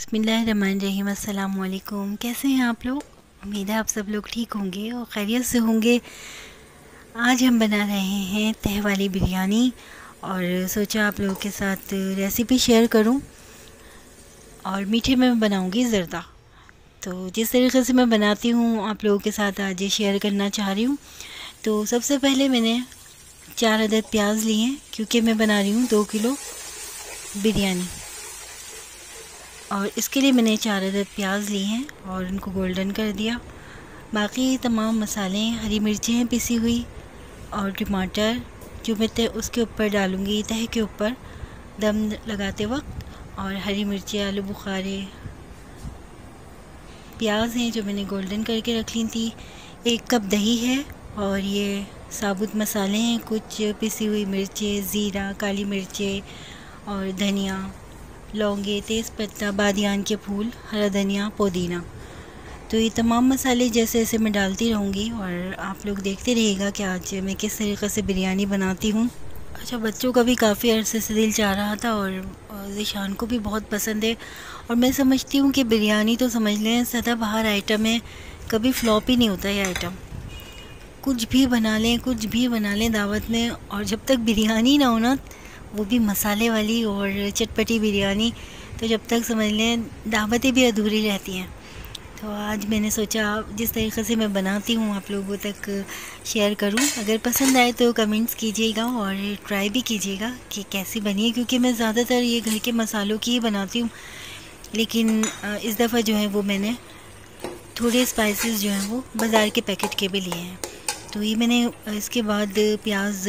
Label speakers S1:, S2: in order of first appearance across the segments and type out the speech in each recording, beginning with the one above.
S1: बिस्मिल्लाहिर्रहमानिर्रहीम। अस्सलाम वालेकुम। कैसे हैं आप लोग? उम्मीद है आप सब लोग ठीक होंगे और खैरियत से होंगे। आज हम बना रहे हैं तह वाली बिरयानी और सोचा आप लोगों के साथ रेसिपी शेयर करूं। और मीठे में मैं बनाऊंगी ज़र्दा। तो जिस तरीके से मैं बनाती हूं आप लोगों के साथ आज ये शेयर करना चाह रही हूं। तो सबसे पहले मैंने 4 अदद प्याज लिए हैं क्योंकि मैं बना रही हूँ 2 किलो बिरयानी। और इसके लिए मैंने 4 अदद प्याज लिए हैं और उनको गोल्डन कर दिया। बाकी तमाम मसाले, हरी मिर्चें हैं पिसी हुई और टमाटर जो मैं उसके ऊपर डालूँगी तह के ऊपर दम लगाते वक्त, और हरी मिर्चें, आलू बुखारे, प्याज हैं जो मैंने गोल्डन करके रख ली थी। 1 कप दही है और ये साबुत मसाले हैं, कुछ पिसी हुई मिर्चें, ज़ीरा, काली मिर्चें और धनिया, लौंगे, तेज़पत्ता, बादियान के फूल, हरा धनिया, पुदीना। तो ये तमाम मसाले जैसे जैसे मैं डालती रहूँगी और आप लोग देखते रहिएगा कि आज मैं किस तरीक़े से बिरयानी बनाती हूँ। अच्छा, बच्चों का भी काफ़ी अरसे से दिल चाह रहा था और ज़ीशान को भी बहुत पसंद है। और मैं समझती हूँ कि बिरयानी तो समझ लें सदाबहार आइटम है, कभी फ्लॉप ही नहीं होता ये आइटम। कुछ भी बना लें दावत में, और जब तक बिरयानी ना हो ना, वो भी मसाले वाली और चटपटी बिरयानी, तो जब तक समझ लें दावतें भी अधूरी रहती हैं। तो आज मैंने सोचा जिस तरीक़े से मैं बनाती हूँ आप लोगों तक शेयर करूँ। अगर पसंद आए तो कमेंट्स कीजिएगा और ट्राई भी कीजिएगा कि कैसी बनी है, क्योंकि मैं ज़्यादातर ये घर के मसालों की ही बनाती हूँ। लेकिन इस दफ़ा जो है वो मैंने थोड़े स्पाइसेस जो हैं वो बाज़ार के पैकेट के भी लिए हैं। तो ये मैंने इसके बाद प्याज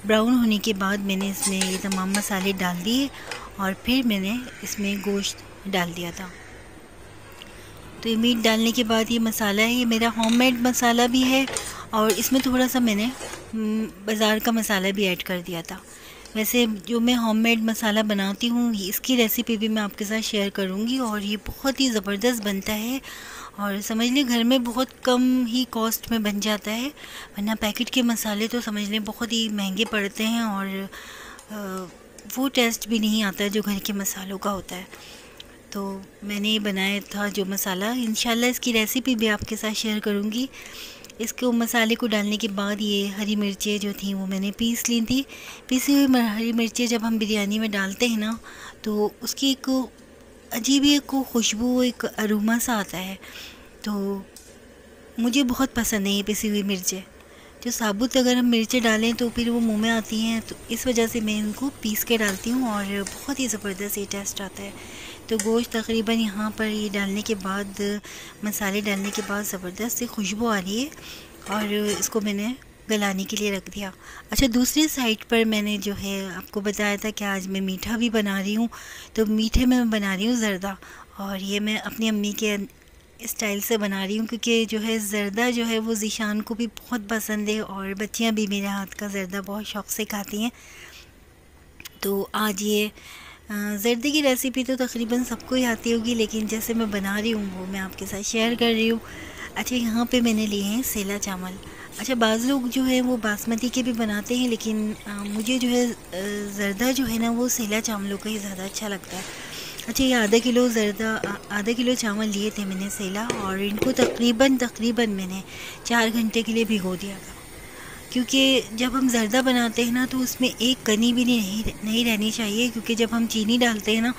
S1: ब्राउन होने के बाद मैंने इसमें ये तमाम मसाले डाल दिए और फिर मैंने इसमें गोश्त डाल दिया था। तो ये मीट डालने के बाद ये मसाला है, ये मेरा होममेड मसाला भी है और इसमें थोड़ा सा मैंने बाज़ार का मसाला भी ऐड कर दिया था। वैसे जो मैं होममेड मसाला बनाती हूँ इसकी रेसिपी भी मैं आपके साथ शेयर करूँगी और ये बहुत ही ज़बरदस्त बनता है और समझ लें घर में बहुत कम ही कॉस्ट में बन जाता है। वरना पैकेट के मसाले तो समझ लें बहुत ही महंगे पड़ते हैं और वो टेस्ट भी नहीं आता जो घर के मसालों का होता है। तो मैंने ये बनाया था जो मसाला, इंशाल्लाह इसकी रेसिपी भी आपके साथ शेयर करूँगी। इसको मसाले को डालने के बाद ये हरी मिर्चें जो थी वो मैंने पीस ली थी। पीसी हुई हरी मिर्चें जब हम बिरयानी में डालते हैं ना, तो उसकी एक अजीब ही एक खुशबू, एक अरोमा सा आता है। तो मुझे बहुत पसंद है ये पिसी हुई मिर्चें। जो साबुत अगर हम मिर्चें डालें तो फिर वो मुंह में आती हैं, तो इस वजह से मैं इनको पीस के डालती हूँ और बहुत ही ज़बरदस्त ये टेस्ट आता है। तो गोश्त तकरीबन यहाँ पर ये डालने के बाद, मसाले डालने के बाद ज़बरदस्त सी खुशबू आ रही है और इसको मैंने गलाने के लिए रख दिया। अच्छा, दूसरी साइड पर मैंने जो है आपको बताया था कि आज मैं मीठा भी बना रही हूँ। तो मीठे में मैं बना रही हूँ ज़र्दा, और ये मैं अपनी अम्मी के स्टाइल से बना रही हूँ क्योंकि जो है ज़र्दा जो है वो ज़ीशान को भी बहुत पसंद है और बच्चियाँ भी मेरे हाथ का ज़र्दा बहुत शौक़ से खाती हैं। तो आज ये ज़र्दे की रेसिपी तो तकरीबन सबको ही आती होगी, लेकिन जैसे मैं बना रही हूँ वो मैं आपके साथ शेयर कर रही हूँ। अच्छा, यहाँ पे मैंने लिए हैं सेला चावल। अच्छा, बाज़ लोग जो है वो बासमती के भी बनाते हैं, लेकिन मुझे जो है ज़र्दा जो है ना वो सेला चावलों का ही ज़्यादा अच्छा लगता है। अच्छा, ये आधा किलो चावल लिए थे मैंने सेला, और इनको तकरीबन मैंने 4 घंटे के लिए भिगो दिया था। क्योंकि जब हम ज़र्दा बनाते हैं ना तो उसमें एक कनी भी नहीं रहनी चाहिए, क्योंकि जब हम चीनी डालते हैं ना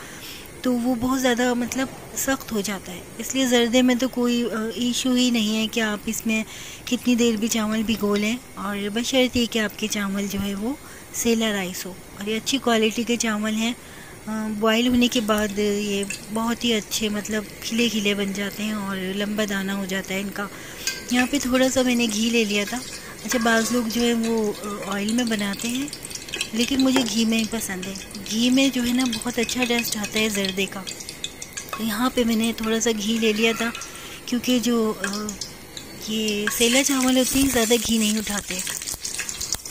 S1: तो वो बहुत ज़्यादा मतलब सख्त हो जाता है। इसलिए ज़र्दे में तो कोई इशू ही नहीं है कि आप इसमें कितनी देर भी चावल भिगो लें, और बशर्ते कि आपके चावल जो है वो सेला राइस हो और ये अच्छी क्वालिटी के चावल हैं। बॉयल होने के बाद ये बहुत ही अच्छे मतलब खिले खिले बन जाते हैं और लंबा दाना हो जाता है इनका। यहाँ पे थोड़ा सा मैंने घी ले लिया था। अच्छा, बाज़ लोग जो है वो ऑयल में बनाते हैं, लेकिन मुझे घी में ही पसंद है। घी में जो है ना बहुत अच्छा टेस्ट आता है ज़र्दे का। तो यहाँ पे मैंने थोड़ा सा घी ले लिया था, क्योंकि जो ये सेला चावल होते हैं ज़्यादा घी नहीं उठाते।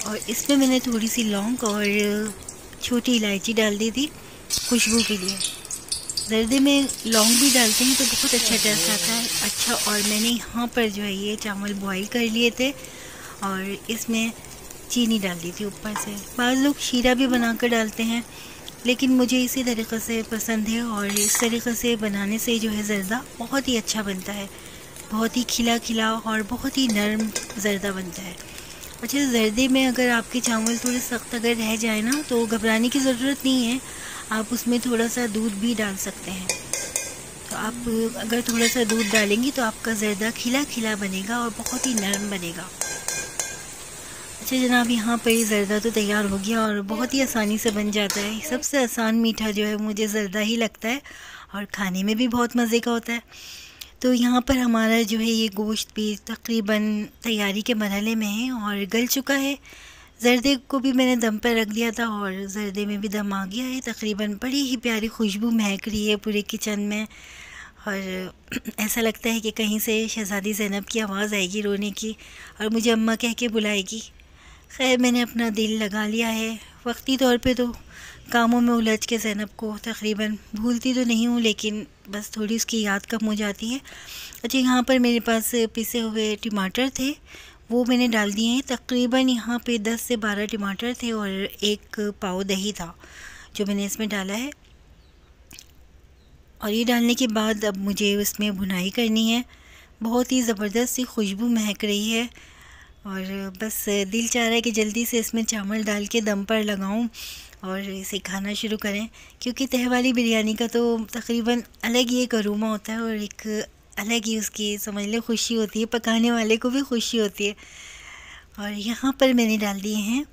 S1: और इसमें मैंने थोड़ी सी लौंग और छोटी इलायची डाल दी थी खुशबू के लिए। ज़र्दे में लौंग भी डालते हैं तो बहुत अच्छा टेस्ट आता है। अच्छा, और मैंने यहाँ पर जो है ये चावल बॉईल कर लिए थे और इसमें चीनी डाल दी थी ऊपर से। बाज़ लोग शीरा भी बना कर डालते हैं, लेकिन मुझे इसी तरीक़े से पसंद है और इस तरीक़े से बनाने से जो है ज़र्दा बहुत ही अच्छा बनता है, बहुत ही खिला खिला और बहुत ही नरम ज़र्दा बनता है। अच्छा, ज़र्दे में अगर आपके चावल थोड़े सख्त अगर रह जाए ना तो घबराने की ज़रूरत नहीं है, आप उसमें थोड़ा सा दूध भी डाल सकते हैं। तो आप अगर थोड़ा सा दूध डालेंगी तो आपका ज़र्दा खिला खिला बनेगा और बहुत ही नरम बनेगा। अच्छा जनाब, यहाँ पर ज़र्दा तो तैयार हो गया और बहुत ही आसानी से बन जाता है। सबसे आसान मीठा जो है मुझे ज़र्दा ही लगता है और खाने में भी बहुत मज़े का होता है। तो यहाँ पर हमारा जो है ये गोश्त भी तकरीबन तैयारी के मरहले में है और गल चुका है। ज़र्दे को भी मैंने दम पर रख दिया था और ज़र्दे में भी दम आ गया है तकरीबन। बड़ी ही प्यारी खुशबू महक रही है पूरे किचन में और ऐसा लगता है कि कहीं से शहज़ादी ज़ैनब की आवाज़ आएगी रोने की और मुझे अम्मा कह के बुलाएगी। खैर, मैंने अपना दिल लगा लिया है। वक्ती तौर पे तो कामों में उलझ के ज़ैनब को तकरीबन भूलती तो नहीं हूँ, लेकिन बस थोड़ी उसकी याद कम हो जाती है। अच्छा, यहाँ पर मेरे पास पिसे हुए टमाटर थे, वो मैंने डाल दिए हैं। तकरीबन यहाँ पे 10 से 12 टमाटर थे और 1 पाव दही था जो मैंने इसमें डाला है। और ये डालने के बाद अब मुझे उसमें भुनाई करनी है। बहुत ही ज़बरदस्त सी खुशबू महक रही है और बस दिल चाह रहा है कि जल्दी से इसमें चावल डाल के दम पर लगाऊं और इसे खाना शुरू करें, क्योंकि तह वाली बिरयानी का तो तकरीबन अलग ही एक अरोमा होता है और एक अलग ही उसकी समझ ले खुशी होती है, पकाने वाले को भी खुशी होती है। और यहाँ पर मैंने डाल दिए हैं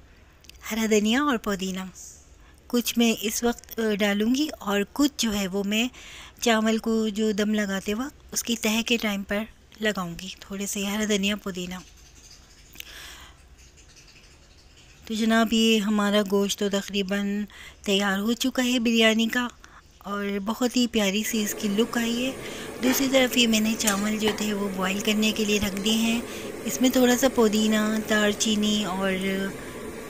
S1: हरा धनिया और पुदीना। कुछ मैं इस वक्त डालूँगी और कुछ जो है वो मैं चावल को जो दम लगाते वक्त उसकी तह के टाइम पर लगाऊंगी, थोड़े से हरा धनिया पुदीना। तो जनाब, ये हमारा गोश्त तो तकरीबन तैयार हो चुका है बिरयानी का और बहुत ही प्यारी सी इसकी लुक आई है। दूसरी तरफ ये मैंने चावल जो थे वो बॉईल करने के लिए रख दिए हैं। इसमें थोड़ा सा पुदीना, दालचीनी और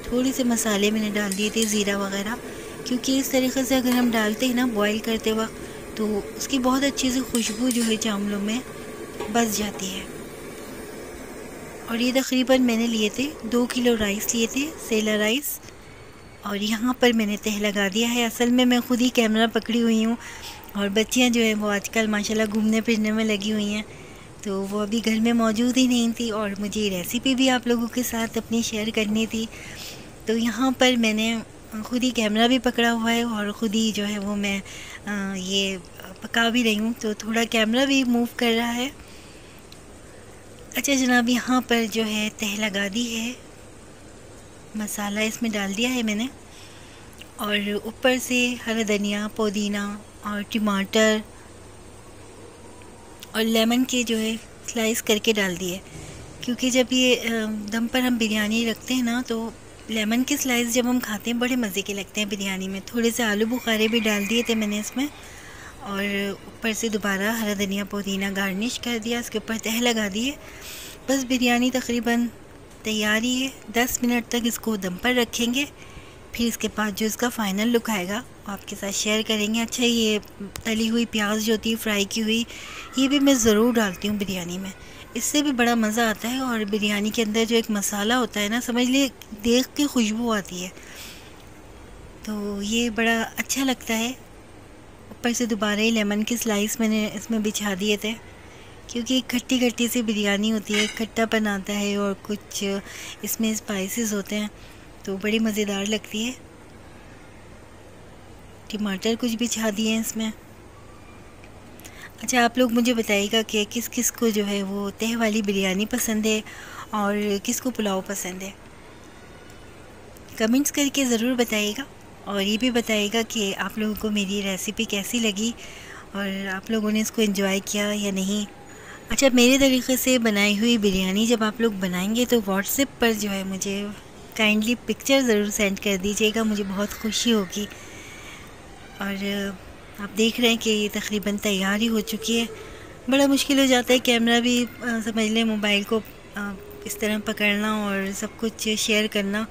S1: थोड़े से मसाले मैंने डाल दिए थे, ज़ीरा वगैरह, क्योंकि इस तरीक़े से अगर हम डालते हैं ना बॉईल करते वक्त तो उसकी बहुत अच्छी सी खुशबू जो है चावलों में बस जाती है। और ये तकरीबन मैंने लिए थे 2 किलो राइस लिए थे, सेला राइस, और यहाँ पर मैंने तह लगा दिया है। असल में मैं ख़ुद ही कैमरा पकड़ी हुई हूँ और बच्चियाँ जो हैं वो आजकल माशाल्लाह घूमने फिरने में लगी हुई हैं, तो वो अभी घर में मौजूद ही नहीं थी और मुझे रेसिपी भी आप लोगों के साथ अपनी शेयर करनी थी। तो यहाँ पर मैंने ख़ुद ही कैमरा भी पकड़ा हुआ है और ख़ुद ही जो है वो मैं ये पका भी रही हूँ, तो थोड़ा कैमरा भी मूव कर रहा है। अच्छा जनाब, यहाँ पर जो है तह लगा दी है, मसाला इसमें डाल दिया है मैंने और ऊपर से हरा धनिया, पुदीना और टमाटर और लेमन के जो है स्लाइस करके डाल दिए, क्योंकि जब ये दम पर हम बिरयानी रखते हैं ना तो लेमन के स्लाइस जब हम खाते हैं बड़े मज़े के लगते हैं बिरयानी में। थोड़े से आलू बुखारे भी डाल दिए थे मैंने इसमें और ऊपर से दोबारा हरा धनिया पुदीना गार्निश कर दिया, इसके ऊपर तह लगा दिए। बस बिरयानी तकरीबन तैयार ही है। 10 मिनट तक इसको दम पर रखेंगे, फिर इसके बाद जो इसका फ़ाइनल लुक आएगा वो आपके साथ शेयर करेंगे। अच्छा, ये तली हुई प्याज जो होती है फ्राई की हुई, ये भी मैं ज़रूर डालती हूँ बिरयानी में, इससे भी बड़ा मज़ा आता है। और बिरयानी के अंदर जो एक मसाला होता है ना, समझ लिए देख के खुशबू आती है, तो ये बड़ा अच्छा लगता है। ऊपर से दोबारा ही लेमन के स्लाइस मैंने इसमें बिछा दिए थे, क्योंकि खट्टी खट्टी सी बिरयानी होती है, खट्टापन आता है और कुछ इसमें स्पाइसेस होते हैं तो बड़ी मज़ेदार लगती है। टमाटर कुछ बिछा दिए हैं इसमें। अच्छा, आप लोग मुझे बताइएगा कि किस किस को जो है वो तह वाली बिरयानी पसंद है और किस को पुलाव पसंद है, कमेंट्स करके ज़रूर बताइएगा। और ये भी बताइएगा कि आप लोगों को मेरी रेसिपी कैसी लगी और आप लोगों ने इसको एंजॉय किया या नहीं। अच्छा, मेरे तरीक़े से बनाई हुई बिरयानी जब आप लोग बनाएंगे तो व्हाट्सएप पर जो है मुझे काइंडली पिक्चर ज़रूर सेंड कर दीजिएगा, मुझे बहुत खुशी होगी। और आप देख रहे हैं कि ये तकरीबन तैयार ही हो चुकी है। बड़ा मुश्किल हो जाता है कैमरा भी समझ लें मोबाइल को इस तरह पकड़ना और सब कुछ शेयर करना,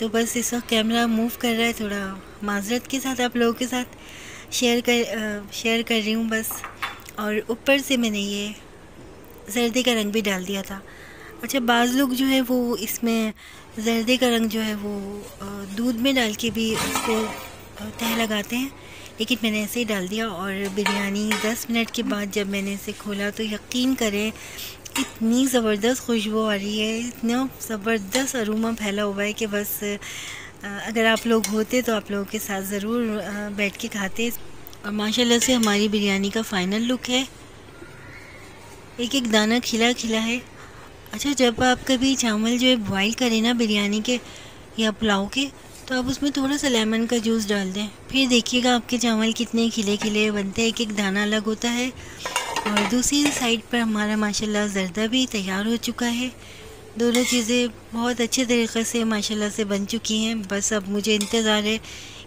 S1: तो बस इस वक्त कैमरा मूव कर रहा है, थोड़ा माजरत के साथ आप लोगों के साथ शेयर कर रही हूँ बस। और ऊपर से मैंने ये ज़र्दे का रंग भी डाल दिया था। अच्छा, बाज़ लोग जो है वो इसमें ज़र्दे का रंग जो है वो दूध में डाल के भी उसको तह लगाते हैं, लेकिन मैंने ऐसे ही डाल दिया। और बिरयानी 10 मिनट के बाद जब मैंने इसे खोला तो यकीन करें इतनी ज़बरदस्त खुशबू आ रही है, इतना ज़बरदस्त अरोमा फैला हुआ है कि बस अगर आप लोग होते तो आप लोगों के साथ ज़रूर बैठ के खाते। और माशाल्लाह से हमारी बिरयानी का फ़ाइनल लुक है, एक एक दाना खिला खिला है। अच्छा, जब आप कभी चावल जो है बॉईल करें ना बिरयानी के या पुलाव के, तो आप उसमें थोड़ा सा लेमन का जूस डाल दें, फिर देखिएगा आपके चावल कितने खिले खिले बनते हैं, एक एक दाना अलग होता है। और दूसरी साइड पर हमारा माशाल्लाह ज़र्दा भी तैयार हो चुका है। दोनों चीज़ें बहुत अच्छे तरीक़े से माशाल्लाह से बन चुकी हैं। बस अब मुझे इंतज़ार है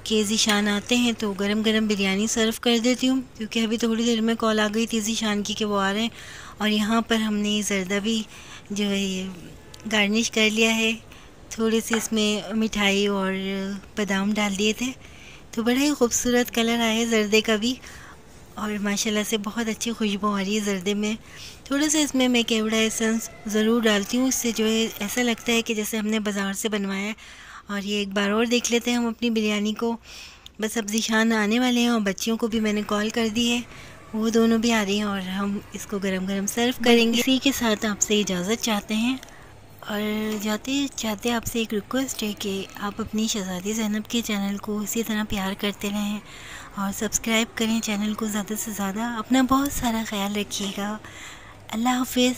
S1: कि ज़ीशान आते हैं तो गरम गरम बिरयानी सर्व कर देती हूँ, क्योंकि अभी थोड़ी देर में कॉल आ गई थी ज़ीशान की कि वो आ रहे हैं। और यहाँ पर हमने ज़र्दा भी जो है ये गार्निश कर लिया है, थोड़ी सी इसमें मिठाई और बादाम डाल दिए थे, तो बड़ा ही खूबसूरत कलर आया है ज़र्दे का भी। और माशाल्लाह से बहुत अच्छी खुशबू आ रही है ज़र्दे में। थोड़ा सा इसमें मैं केवड़ा एसेंस ज़रूर डालती हूँ, इससे जो है ऐसा लगता है कि जैसे हमने बाज़ार से बनवाया है। और ये एक बार और देख लेते हैं हम अपनी बिरयानी को। बस अब ज़ीशान आने वाले हैं और बच्चियों को भी मैंने कॉल कर दी है, वो दोनों भी आ रही हैं और हम इसको गरम गरम सर्व करेंगे। इसी के साथ आपसे इजाज़त चाहते हैं, और जाते जाते आपसे एक रिक्वेस्ट है कि आप अपनी शहज़ादी ज़ैनब के चैनल को इसी तरह प्यार करते रहें और सब्सक्राइब करें चैनल को ज़्यादा से ज़्यादा। अपना बहुत सारा ख्याल रखिएगा। अल्लाह हाफ़िज़।